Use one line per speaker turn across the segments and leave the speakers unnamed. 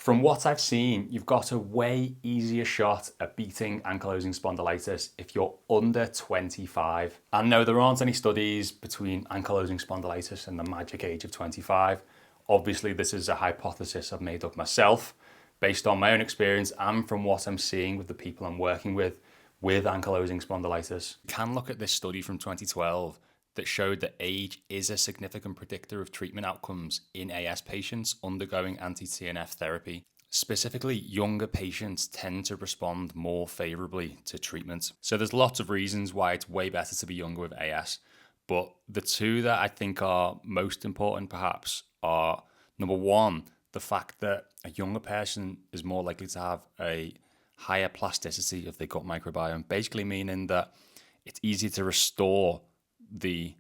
From what I've seen, you've got a way easier shot at beating ankylosing spondylitis if you're under 25. And no, there aren't any studies between ankylosing spondylitis and the magic age of 25. Obviously, this is a hypothesis I've made up myself based on my own experience and from what I'm seeing with the people I'm working with ankylosing spondylitis. You can look at this study from 2012 that showed that age is a significant predictor of treatment outcomes in AS patients undergoing anti-TNF therapy. Specifically, younger patients tend to respond more favorably to treatment. So there's lots of reasons why it's way better to be younger with AS, but the two that I think are most important perhaps are, number one, the fact that a younger person is more likely to have a higher plasticity of their gut microbiome, basically meaning that it's easier to restore the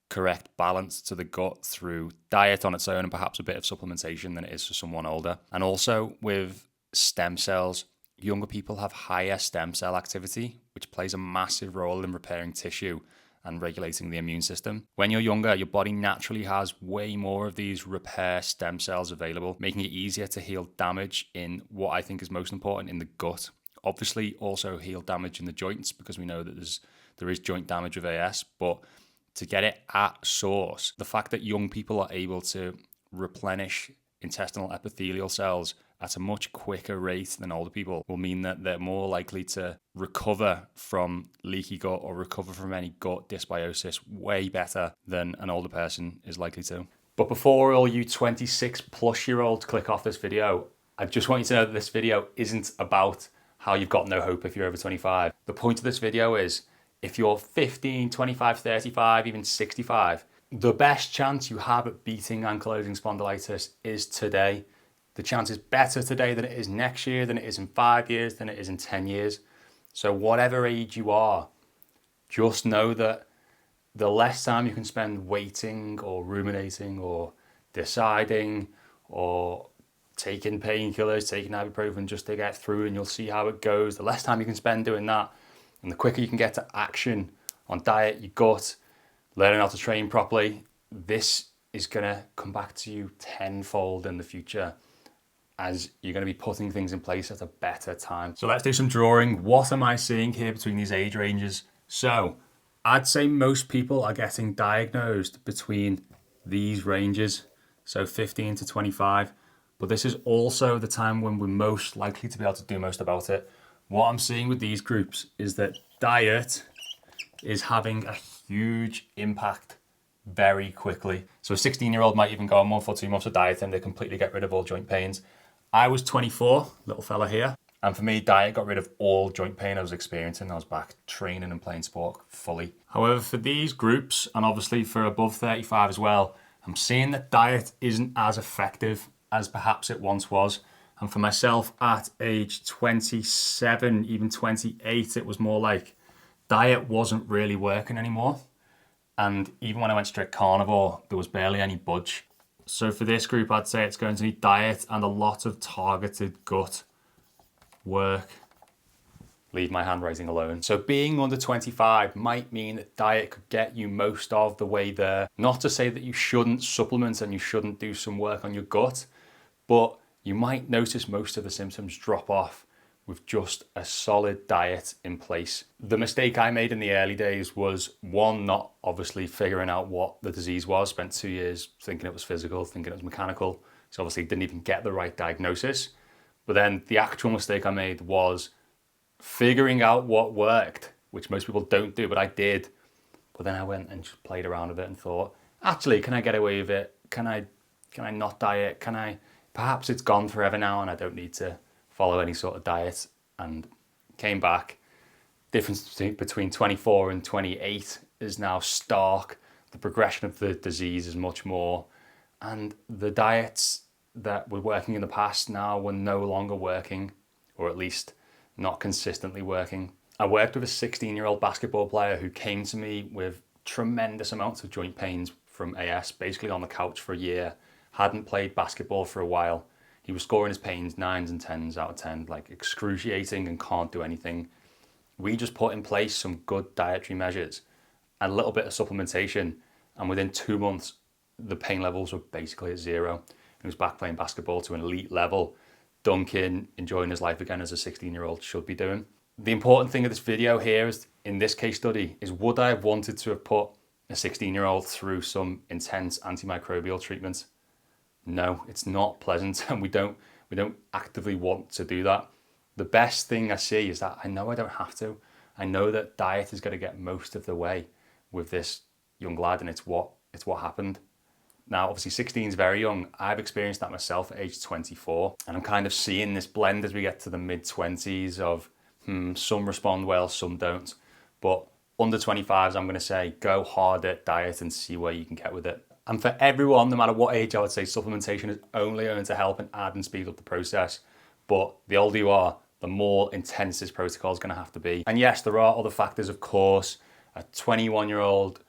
correct balance to the gut through diet on its own and perhaps a bit of supplementation than it is for someone older. And also with stem cells, younger people have higher stem cell activity, which plays a massive role in repairing tissue and regulating the immune system. When you're younger, your body naturally has way more of these repair stem cells available, making it easier to heal damage in what I think is most important, in the gut. Obviously, also heal damage in the joints, because we know that there is joint damage with AS, but to get it at source, the fact that young people are able to replenish intestinal epithelial cells at a much quicker rate than older people will mean that they're more likely to recover from leaky gut or recover from any gut dysbiosis way better than an older person is likely to. But before all you 26-plus-year-olds click off this video, I just want you to know that this video isn't about how you've got no hope if you're over 25. The point of this video is, if you're 15, 25, 35, even 65, the best chance you have at beating ankylosing spondylitis is today. The chance is better today than it is next year, than it is in 5 years, than it is in 10 years. So whatever age you are, just know that the less time you can spend waiting or ruminating or deciding or taking painkillers, taking ibuprofen just to get through, and you'll see how it goes. The less time you can spend doing that, and the quicker you can get to action on diet, your gut, learning how to train properly, this is going to come back to you tenfold in the future, as you're going to be putting things in place at a better time. So let's do some drawing. What am I seeing here between these age ranges? So I'd say most people are getting diagnosed between these ranges, so 15 to 25. But this is also the time when we're most likely to be able to do most about it. What I'm seeing with these groups is that diet is having a huge impact very quickly. So a 16-year-old might even go a month or 2 months of diet and they completely get rid of all joint pains. I was 24, little fella here. And for me, diet got rid of all joint pain I was experiencing. I was back training and playing sport fully. However, for these groups, and obviously for above 35 as well, I'm seeing that diet isn't as effective as perhaps it once was. And for myself at age 27, even 28, it was more like diet wasn't really working anymore. And even when I went strict carnivore, there was barely any budge. So for this group, I'd say it's going to need diet and a lot of targeted gut work. Leave my handwriting alone. So being under 25 might mean that diet could get you most of the way there. Not to say that you shouldn't supplement and you shouldn't do some work on your gut, but you might notice most of the symptoms drop off with just a solid diet in place. The mistake I made in the early days was, one, not obviously figuring out what the disease was. Spent 2 years thinking it was physical, thinking it was mechanical. So obviously didn't even get the right diagnosis. But then the actual mistake I made was figuring out what worked, which most people don't do, but I did. But then I went and just played around with it and thought, actually, can I get away with it? Can I not diet? Perhaps it's gone forever now and I don't need to follow any sort of diet. And came back. Difference between 24 and 28 is now stark. The progression of the disease is much more. And the diets that were working in the past now were no longer working, or at least not consistently working. I worked with a 16-year-old basketball player who came to me with tremendous amounts of joint pains from AS, basically on the couch for a year. Hadn't played basketball for a while. He was scoring his pains 9s and 10s out of 10, like excruciating and can't do anything. We just put in place some good dietary measures and a little bit of supplementation. And within 2 months, the pain levels were basically at zero. He was back playing basketball to an elite level. dunking, enjoying his life again as a 16-year-old should be doing. The important thing of this video here is, in this case study, is would I have wanted to have put a 16-year-old through some intense antimicrobial treatment? No, it's not pleasant, and we don't actively want to do that. The best thing I see is that I know I don't have to. I know that diet is going to get most of the way with this young lad, and it's what happened. Now, obviously 16 is very young. I've experienced that myself at age 24, and I'm kind of seeing this blend as we get to the mid-20s of some respond well, some don't. But under 25s, I'm going to say go hard at diet and see where you can get with it. And for everyone, no matter what age, I would say supplementation is only going to help and add and speed up the process. But the older you are, the more intense this protocol is going to have to be. And yes, there are other factors, of course. A 21-year-old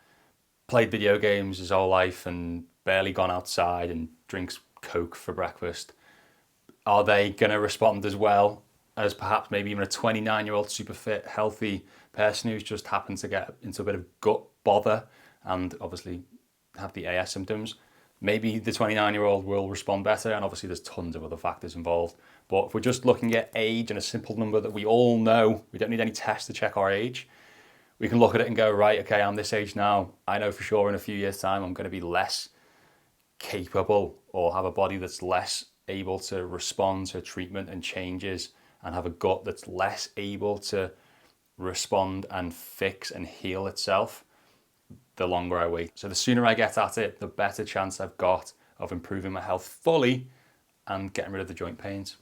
played video games his whole life and barely gone outside and drinks Coke for breakfast. Are they going to respond as well as perhaps maybe even a 29-year-old super fit, healthy person who's just happened to get into a bit of gut bother and obviously have the AS symptoms? Maybe the 29-year-old will respond better, and obviously there's tons of other factors involved. But if we're just looking at age and a simple number that we all know, we don't need any tests to check our age, we can look at it and go, right, okay, I'm this age now. I know for sure in a few years' time I'm going to be less capable or have a body that's less able to respond to treatment and changes, and have a gut that's less able to respond and fix and heal itself the longer I wait. So the sooner I get at it, the better chance I've got of improving my health fully and getting rid of the joint pains.